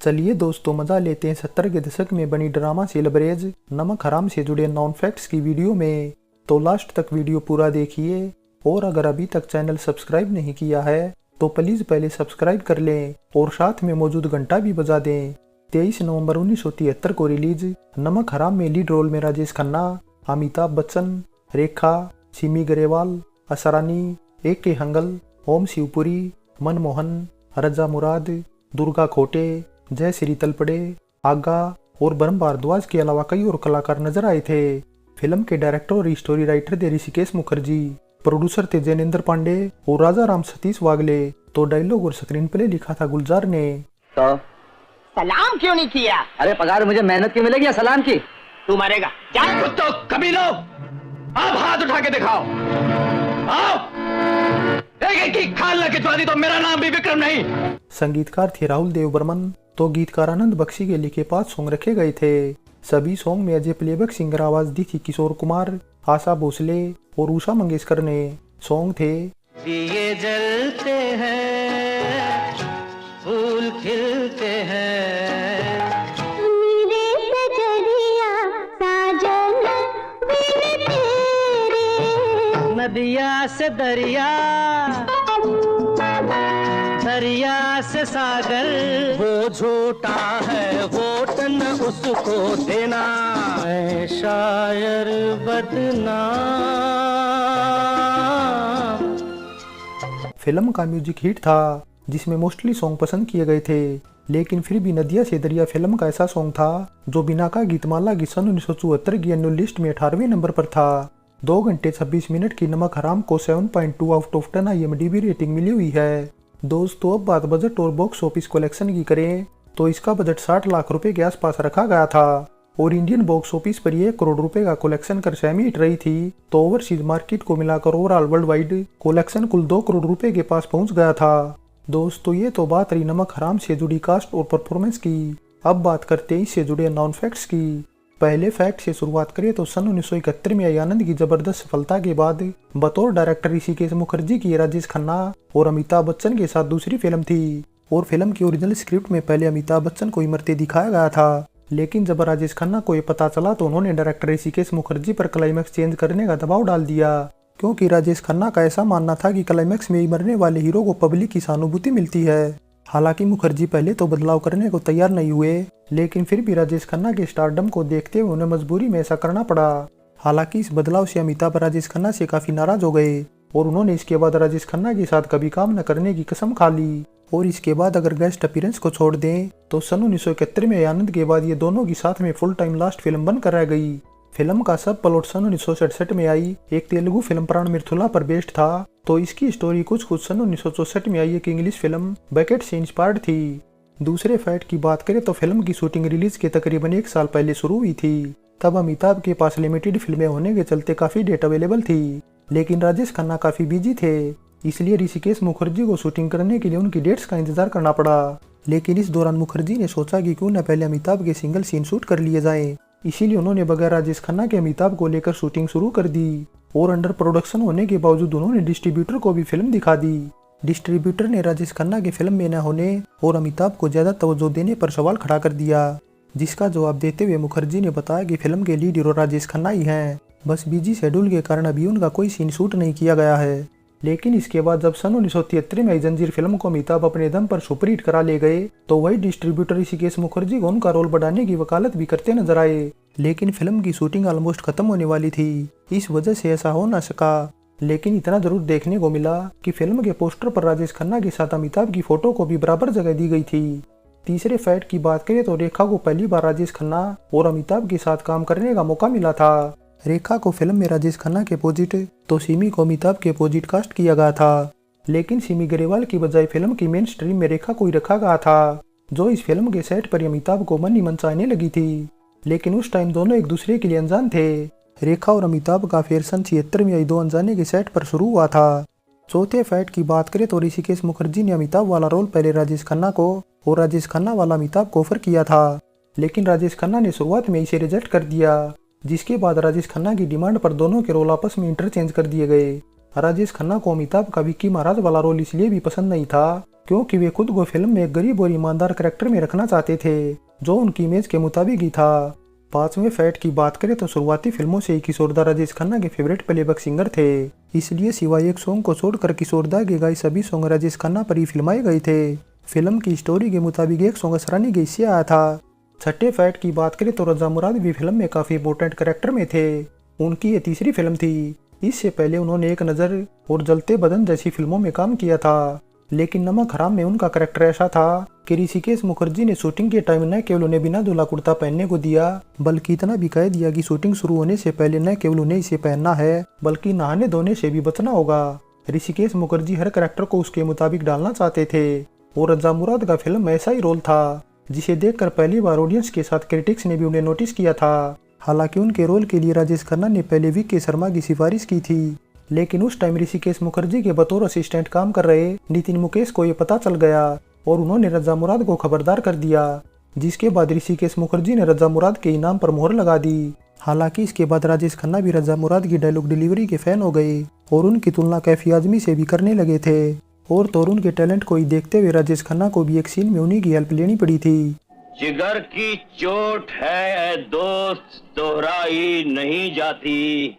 चलिए दोस्तों, मजा लेते हैं 70 के दशक में बनी ड्रामा सेलिब्रेज नमक हराम से जुड़े नॉन फैक्ट्स की वीडियो में। तो लास्ट तक वीडियो पूरा देखिए, और अगर अभी तक चैनल सब्सक्राइब नहीं किया है तो प्लीज पहले सब्सक्राइब कर लें और साथ में मौजूद घंटा भी बजा दें। 23 नवंबर 1973 को रिलीज नमक हराम में लीड रोल में राजेश खन्ना, अमिताभ बच्चन, रेखा, सिमी ग्रेवाल, असरानी, A.K. हंगल, ओम शिवपुरी, मनमोहन, रजा मुराद, दुर्गा खोटे, जय श्री तलपड़े, आगा और ब्रह्म भारद्वाज के अलावा कई और कलाकार नजर आए थे। फिल्म के डायरेक्टर और स्टोरी राइटर थे ऋषिकेश मुखर्जी, प्रोड्यूसर थे जैनेंद्र पांडे और राजा राम सतीश वागले। तो डायलॉग और स्क्रीन प्ले लिखा था गुलजार ने। तो सलाम क्यों नहीं किया? अरे पगार मुझे मेहनत की मिलेगी या सलाम की? तू मरेगा। जा। तो कमीनो, आप हाथ उठा के दिखाओ। आओ, एक की खाल न खिंचवा दी तो मेरा नाम भी विक्रम नहीं। संगीतकार थे राहुल देव बर्मन। तो गीतकार आनंद बख्शी के लिखे 5 सॉन्ग रखे गए थे। सभी सॉन्ग में अजय प्लेबैक सिंगर आवाज दी थी किशोर कुमार, आशा भोसले और उषा मंगेशकर ने। सॉन्ग थे दिए जलते हैं, फूल खिलते हैं, मेरे सजरिया साजन बिन तेरे, नदिया से दरिया, दरिया से सागर, वो झूठा है वोट न उसको देना, मैं शायर बदनाम। फिल्म का म्यूजिक हिट था जिसमें मोस्टली सॉन्ग पसंद किए गए थे, लेकिन फिर भी नदिया से दरिया फिल्म का ऐसा सॉन्ग था जो बिना का गीतमाला की सन 1974 की एनुअल लिस्ट में 18वें नंबर पर था। 2 घंटे 26 मिनट की नमक हराम को 7.2 आउट ऑफ 10 IMDb रेटिंग मिली हुई है। दोस्तों, अब बात बजट और बॉक्स ऑफिस कलेक्शन की करें तो इसका बजट 60 लाख रुपए के आसपास रखा गया था और इंडियन बॉक्स ऑफिस पर 1 करोड़ रुपए का कलेक्शन कर सेमी हिट रही थी। तो ओवरसीज मार्केट को मिलाकर ओवरऑल वर्ल्ड वाइड कलेक्शन कुल 2 करोड़ रुपए के पास पहुंच गया था। दोस्तों, ये तो बात रही नमक हराम से जुड़ी कास्ट और परफॉर्मेंस की। अब बात करते हैं इससे जुड़े नॉन फैक्ट्स की। पहले फैक्ट से शुरुआत करें तो सन 1971 में आई आनंद की जबरदस्त सफलता के बाद बतौर डायरेक्टर ऋषिकेश मुखर्जी की राजेश खन्ना और अमिताभ बच्चन के साथ दूसरी फिल्म थी और फिल्म की ओरिजिनल स्क्रिप्ट में पहले अमिताभ बच्चन को ही मरते दिखाया गया था। लेकिन जब राजेश खन्ना को ये पता चला तो उन्होंने डायरेक्टर ऋषिकेश मुखर्जी पर क्लाइमैक्स चेंज करने का दबाव डाल दिया, क्योंकि राजेश खन्ना का ऐसा मानना था कि क्लाइमैक्स में ही मरने वाले हीरो को पब्लिक की सहानुभूति मिलती है। हालांकि मुखर्जी पहले तो बदलाव करने को तैयार नहीं हुए, लेकिन फिर भी राजेश खन्ना के स्टारडम को देखते हुए उन्हें मजबूरी में ऐसा करना पड़ा। हालांकि इस बदलाव से अमिताभ राजेश खन्ना से काफी नाराज हो गए और उन्होंने इसके बाद राजेश खन्ना के साथ कभी काम न करने की कसम खा ली। और इसके बाद अगर गेस्ट अपीयरेंस को छोड़ दें तो सन 1971 में आनंद के बाद ये दोनों की साथ में फुल टाइम लास्ट फिल्म बनकर रह गई। फिल्म का सब प्लॉट सन 1967 में आई एक तेलुगु फिल्म प्राण मिर्थुला पर बेस्ड था। तो इसकी स्टोरी कुछ सन 1964 में आई एक इंग्लिश फिल्म बैकेट से इंस्पायर्ड थी। दूसरे फैक्ट की बात करें तो फिल्म की शूटिंग रिलीज के तकरीबन 1 साल पहले शुरू हुई थी। तब अमिताभ के पास लिमिटेड फिल्में होने के चलते काफी डेट अवेलेबल थी, लेकिन राजेश खन्ना काफी बिजी थे, इसलिए ऋषिकेश मुखर्जी को शूटिंग करने के लिए उनकी डेट्स का इंतजार करना पड़ा। लेकिन इस दौरान मुखर्जी ने सोचा कि क्यों न पहले अमिताभ के सिंगल सीन शूट कर लिए जाएं। इसीलिए उन्होंने बगैर राजेश खन्ना के अमिताभ को लेकर शूटिंग शुरू कर दी और अंडर प्रोडक्शन होने के बावजूद उन्होंने डिस्ट्रीब्यूटर को भी फिल्म दिखा दी। डिस्ट्रीब्यूटर ने राजेश खन्ना के फिल्म में न होने और अमिताभ को ज्यादा तवज्जो देने पर सवाल खड़ा कर दिया, जिसका जवाब देते हुए मुखर्जी ने बताया कि फिल्म के लीड हीरो राजेश खन्ना ही हैं, बस बिजी शेड्यूल के कारण अभी उनका कोई सीन शूट नहीं किया गया है। लेकिन इसके बाद जब सन 1973 में आई जंजीर फिल्म को अमिताभ अपने दम पर सुपरहिट करा ले गए तो वही डिस्ट्रीब्यूटर ऋषिकेश मुखर्जी को उनका रोल बढ़ाने की वकालत भी करते नजर आए। लेकिन फिल्म की शूटिंग ऑलमोस्ट खत्म होने वाली थी, इस वजह से ऐसा हो न सका। लेकिन इतना जरूर देखने को मिला कि फिल्म के पोस्टर पर राजेश खन्ना के साथ अमिताभ की फोटो को भी बराबर जगह दी गई थी। तीसरे फैक्ट की बात करें तो रेखा को पहली बार राजेश खन्ना और अमिताभ के साथ काम करने का मौका मिला था। रेखा को फिल्म में राजेश खन्ना के अपोजिट तो सिमी को अमिताभ के अपोजिट कास्ट किया गया था, लेकिन सिमी ग्रेवाल की बजाय फिल्म की मेन स्ट्रीम में रेखा को ही रखा गया था, जो इस फिल्म के सेट पर अमिताभ को मन ही मन चाहने लगी थी। लेकिन उस टाइम दोनों एक दूसरे के लिए अनजान थे। रेखा और अमिताभ का अफेयर सन 76 में आई 2 अनजाने के सेट पर शुरू हुआ था। चौथे फैक्ट की बात करें तो ऋषिकेश मुखर्जी ने अमिताभ वाला रोल पहले राजेश खन्ना को और राजेश खन्ना वाला अमिताभ को ऑफर किया था, लेकिन राजेश खन्ना ने शुरुआत में इसे रिजेक्ट कर दिया, जिसके बाद राजेश खन्ना की डिमांड पर दोनों के रोल आपस में इंटरचेंज कर दिए गए। राजेश खन्ना को अमिताभ का विक्की महाराज वाला रोल इसलिए भी पसंद नहीं था क्योंकि वे खुद को फिल्म में एक गरीब और ईमानदार कैरेक्टर में रखना चाहते थे जो उनकी इमेज के मुताबिक ही था। पांचवें फैक्ट की बात करें तो शुरुआती फिल्मों से ही किशोरदा राजेश खन्ना के फेवरेट प्लेबैक सिंगर थे, इसलिए सिवाय एक सॉन्ग को छोड़कर किशोरदा के गाए सभी सॉन्ग राजेश खन्ना पर ही फिल्माए गए थे। फिल्म की स्टोरी के मुताबिक एक सॉन्ग असरानी के इससे आया था। छठे फैक्ट की बात करें तो रजा मुराद भी फिल्म में काफी इंपोर्टेंट कैरेक्टर में थे। उनकी ये तीसरी फिल्म थी। इससे पहले उन्होंने एक नजर और जलते बदन जैसी फिल्मों में काम किया था, लेकिन नमक हराम में उनका कैरेक्टर ऐसा था कि ऋषिकेश मुखर्जी ने शूटिंग के टाइम न केवल उन्हें बिना दूल्हा कुर्ता पहनने को दिया, बल्कि इतना भी कह दिया कि शूटिंग शुरू होने से पहले न केवल उन्हें इसे पहनना है बल्कि नहाने धोने से भी बचना होगा। ऋषिकेश मुखर्जी हर कैरेक्टर को उसके मुताबिक डालना चाहते थे और रजा मुराद का फिल्म में ऐसा ही रोल था जिसे देखकर पहली बार ऑडियंस के साथ क्रिटिक्स ने भी उन्हें नोटिस किया था। हालांकि उनके रोल के लिए राजेश खन्ना ने पहले वी.के. शर्मा की सिफारिश की थी, लेकिन उस टाइम ऋषिकेश मुखर्जी के बतौर असिस्टेंट काम कर रहे नितिन मुकेश को ये पता चल गया और उन्होंने रजा मुराद को खबरदार कर दिया, जिसके बाद ऋषिकेश मुखर्जी ने रजा मुराद के इनाम पर मोहर लगा दी। हालांकि इसके बाद राजेश खन्ना भी रजा मुराद की डायलॉग डिलीवरी के फैन हो गए और उनकी तुलना कैफी आजमी से भी करने लगे थे। और तो उनके टैलेंट को ही देखते हुए राजेश खन्ना को भी एक सीन में उन्हीं की हेल्प लेनी पड़ी थी। जिगर की चोट है दोस्त दोहराई नहीं जाती,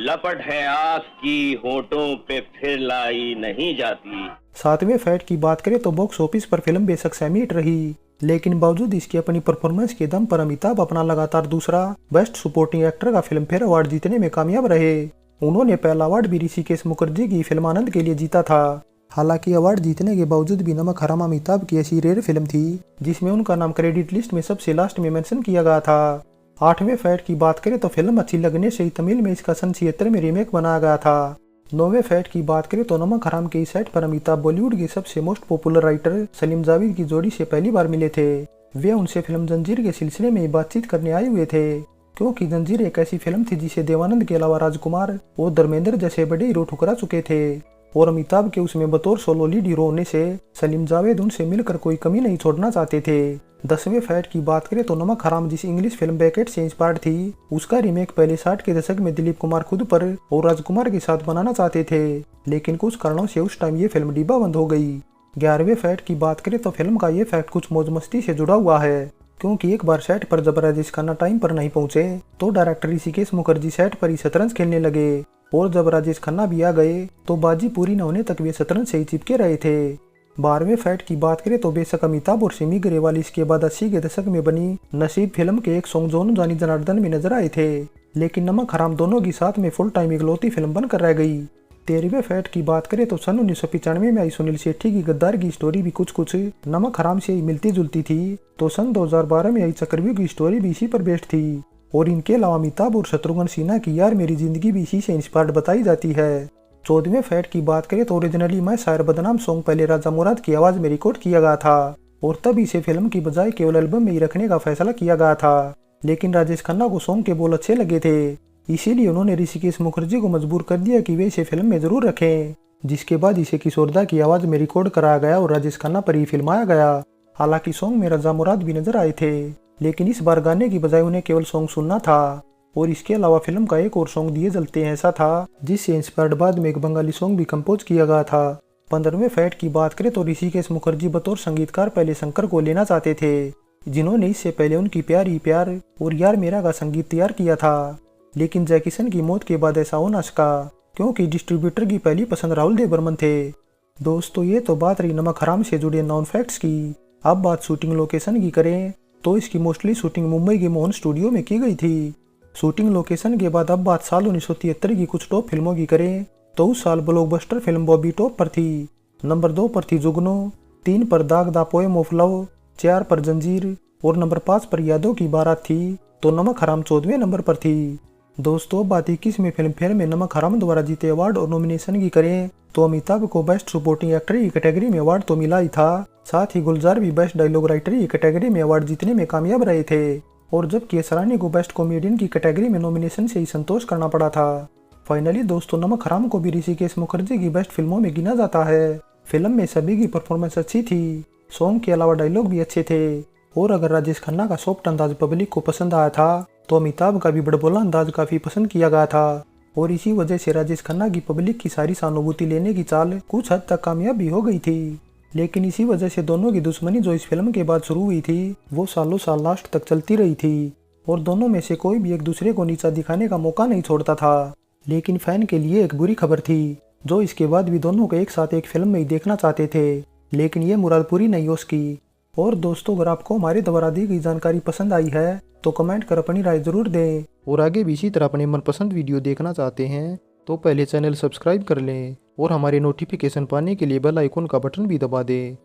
लपट है आग की होठों पे फिर लाई नहीं जाती। सातवें फैक्ट की बात करें तो बॉक्स ऑफिस पर फिल्म बेशक सेमीट रही, लेकिन बावजूद इसकी अपनी परफॉर्मेंस के दम पर अमिताभ अपना लगातार दूसरा बेस्ट सपोर्टिंग एक्टर का फिल्म फेयर अवार्ड जीतने में कामयाब रहे। उन्होंने पहला अवार्ड भी ऋषिकेश मुखर्जी की फिल्म आनंद के लिए जीता था। हालांकि अवार्ड जीतने के बावजूद भी नमक हराम अमिताभ की ऐसी रेयर फिल्म थी जिसमें उनका नाम क्रेडिट लिस्ट में सबसे लास्ट में मेंशन किया गया था। आठवें फैक्ट की बात करें तो फिल्म अच्छी लगने से ही तमिल में इसका सन 76 में रीमेक बनाया गया था। नौवें फैक्ट की बात करें तो नमक हराम के इस सेट पर अमिताभ बॉलीवुड के सबसे most popular writer Salim Javed की जोड़ी से पहली बार मिले थे। वे उनसे फिल्म जंजीर के सिलसिले में बातचीत करने आए हुए थे, क्योंकि जंजीर एक ऐसी फिल्म थी जिसे देवानंद के अलावा राजकुमार और धर्मेंद्र जैसे बड़े हीरो ठुकरा चुके थे और अमिताभ के उसमें बतौर सोलो लीड हीरो होने से सलीम जावेद उनसे मिलकर कोई कमी नहीं छोड़ना चाहते थे। 10वें फैक्ट की बात करें तो नमक हराम जिस इंग्लिश फिल्म बैकेट से इंस्पायर्ड थी उसका रीमेक पहले 60 के दशक में दिलीप कुमार खुद पर और राजकुमार के साथ बनाना चाहते थे, लेकिन कुछ कारणों से उस टाइम ये फिल्म डिब्बा बंद हो गई। 11वें फैक्ट की बात करें तो फिल्म का ये फैक्ट कुछ मौज मस्ती से जुड़ा हुआ है, क्योंकि एक बार सेट पर जब राजेश खन्ना टाइम पर नहीं पहुंचे तो डायरेक्टर ऋषिकेश मुखर्जी सेट पर ही शतरंज खेलने लगे और जब राजेश खन्ना भी आ गए तो बाजी पूरी न होने तक वे शतरंज से ही चिपके रहे थे। 12वें फैक्ट की बात करें तो बेशक अमिताभ और सिमी ग्रेवाल इसके बाद 80 के दशक में बनी नसीब फिल्म के एक सॉन्ग जोन जानी जनार्दन में नजर आए थे, लेकिन नमक हराम दोनों की साथ में फुल टाइम इकलौती फिल्म बनकर रह गई। 13वें फैक्ट की बात करें तो सन 1995 में आई सुनील शेट्टी की गद्दार की स्टोरी भी कुछ नमक हराम से ही मिलती जुलती थी, तो सन 2012 में आई चक्रव्यूह की स्टोरी भी इसी पर बेस्ड थी और इनके अलावा अमिताभ और शत्रुघ्न सिन्हा की यार मेरी जिंदगी भी इसी से इंस्पायर्ड बताई जाती है। 14वें फैक्ट की बात करें तो ओरिजिनली मैं शायर बदनाम सॉन्ग पहले राजा मुराद की आवाज में रिकॉर्ड किया गया था और तब इसे फिल्म की बजाय केवल एल्बम में ही रखने का फैसला किया गया था, लेकिन राजेश खन्ना को सॉन्ग के बोल अच्छे लगे थे, इसीलिए उन्होंने ऋषिकेश मुखर्जी को मजबूर कर दिया कि वे इसे फिल्म में जरूर रखें, जिसके बाद इसे किशोरदा की आवाज में रिकॉर्ड कराया गया और राजेश खन्ना पर ही फिल्माया गया। हालांकि सॉन्ग में रजा मुराद भी नजर आए थे, लेकिन इस बार गाने की बजाय उन्हें केवल सॉन्ग सुनना था और इसके अलावा फिल्म का एक और सॉन्ग दिए जलते हैं ऐसा था जिससे इंस्पायर्ड बाद में एक बंगाली सॉन्ग भी कंपोज किया गया था। 15वें फैक्ट की बात करें तो ऋषिकेश मुखर्जी बतौर संगीतकार पहले शंकर को लेना चाहते थे, जिन्होंने इससे पहले उनकी प्यार ही प्यार और यार मेरा का संगीत तैयार किया था, लेकिन जैकिसन की मौत के बाद ऐसा हो न सका क्योंकि डिस्ट्रीब्यूटर की पहली पसंद राहुल देव बर्मन थे। दोस्तों ये तो बात रही नमक हराम से जुड़े नॉन फैक्ट्स की। अब बात शूटिंग लोकेशन की करें तो इसकी मोस्टली शूटिंग मुंबई के मोहन स्टूडियो में की गई थी। शूटिंग लोकेशन के बाद अब बात साल 1973 की कुछ टॉप फिल्मों की करें तो उस साल ब्लॉकबस्टर फिल्म बॉबी टॉप पर थी, नंबर 2 पर थी जुगनू, 3 पर दाग दा पोएम ऑफ लव, 4 पर जंजीर और नंबर 5 पर यादों की बारात थी, तो नमक हराम 14वें नंबर पर थी। दोस्तों बात 21वें फिल्म फेयर में नमक हराम द्वारा जीते अवार्ड और नॉमिनेशन की करें तो अमिताभ को बेस्ट सपोर्टिंग एक्टर की कैटेगरी में अवार्ड तो मिला ही था, साथ ही गुलजार भी बेस्ट डायलॉग राइटर की कैटेगरी में अवार्ड जीतने में कामयाब रहे थे, और जबकि असरानी को बेस्ट कॉमेडियन की कैटेगरी में नॉमिनेशन से ही संतोष करना पड़ा था। फाइनली दोस्तों नमक हराम को भी ऋषिकेश मुखर्जी की बेस्ट फिल्मों में गिना जाता है। फिल्म में सभी की परफॉर्मेंस अच्छी थी, सॉन्ग के अलावा डायलॉग भी अच्छे थे, और अगर राजेश खन्ना का सॉफ्ट अंदाज पब्लिक को पसंद आया था तो अमिताभ का भी बड़बोला अंदाज काफी पसंद किया गया था, और इसी वजह से राजेश खन्ना की पब्लिक की सारी सहानुभूति लेने की चाल कुछ हद तक कामयाब भी हो गई थी। लेकिन इसी वजह से दोनों की दुश्मनी जो इस फिल्म के बाद शुरू हुई थी वो सालों साल लास्ट तक चलती रही थी और दोनों में से कोई भी एक दूसरे को नीचा दिखाने का मौका नहीं छोड़ता था। लेकिन फैन के लिए एक बुरी खबर थी, जो इसके बाद भी दोनों को एक साथ एक फिल्म में ही देखना चाहते थे, लेकिन ये मुराद पूरी नहीं हो सकी। और दोस्तों, अगर आपको हमारे द्वारा दी गई जानकारी पसंद आई है तो कमेंट कर अपनी राय जरूर दें। और आगे भी इसी तरह अपने मनपसंद वीडियो देखना चाहते हैं तो पहले चैनल सब्सक्राइब कर लें और हमारे नोटिफिकेशन पाने के लिए बेल आइकन का बटन भी दबा दें।